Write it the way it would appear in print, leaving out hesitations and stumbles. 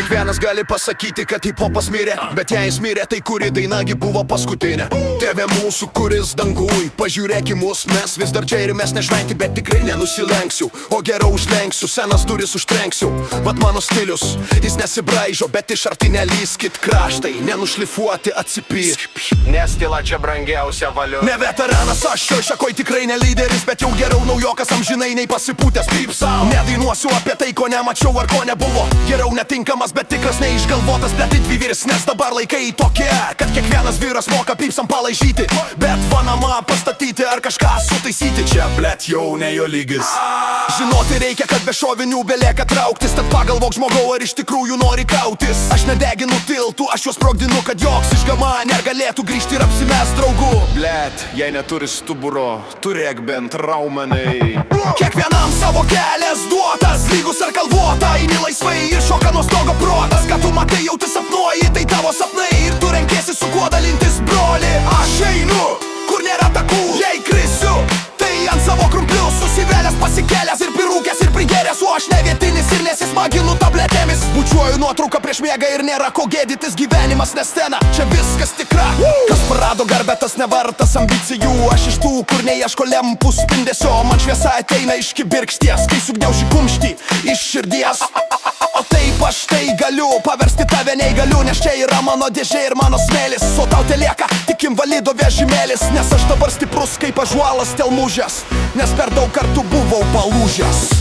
Kiekvienas gali pasakyti, kad hip-hopas mirė, bet jei jis mirė, tai kuri dainagi buvo paskutinė. Tėve mūsų, kuris dangui, pažiūrėk į mus, mes vis dar čia ir mes nešventi, bet tikrai nenusilenksiu, o geriau užlenksiu, senas duris užtrenksiu. Vat mano stilius, jis nesibraižo, bet iš arti nelyskit, kraštai nenušlifuoti atsipyk. Nes tyla čia brangiausia valiu. Ne veteranas aš šio šakoj tikrai ne lyderis, bet jau geriau naujokas amžinai nei pasipūtęs Deep Sound. Nedainuosiu apie tai, ko nemačiau ar ko nebuvo, geriau netinkamas, bet tikras neišgalvotas, bet didvyris, nes dabar laikai tokie, kad kiekvienas vyras moka pipsam palaižyti, bet fanamą pastatyti ar kažką sutaisyti. Čia blet jau ne jo lygis. Žinoti reikia, kad be šovinių belieka trauktis, tad pagalvok žmogau, ar iš tikrųjų nori kautis. Aš nedeginu tiltų, aš juos sprogdinu, kad joks išgama negalėtų grįžti ir apsimes draugu. Blet, jei neturi stuburo, turėk bent raumenai. Kiekvienam savo kelias duotas, lygus ar kalvota, eini laisvai ir šoka nuo stogo protas. Ką tu matai, jauti sapnuoji, tai tavo sapnai ir tu renkiesi su kuo dalintis, broli. Aš einu, kur nėra takų, jei krisiu, tai ant savo krumplių susivėlęs, pasikėlęs ir pirūkęs ir prigeręs, o aš ne vietinis ir nesismaginu tabletėmis. Bučiuoju nuotrauką prieš miegą ir nėra ko gėdytis, gyvenimas ne scena, čia viskas tikra. Kas prarado garbę, tas nevartas ambicijų, aš iš tų, kur neieško lempų spindesio. Man šviesa ateina iš kibirkšties, kai sugniauši kumštį iš širdies. O taip aš tai galiu paversti tave neįgaliu, nes čia yra mano dėžė ir mano smėlis, o tau telieka tik invalido vežimėlis, nes aš dabar stiprus kaip ąžuolas telmužęs, nes per daug kartų buvau palūžęs.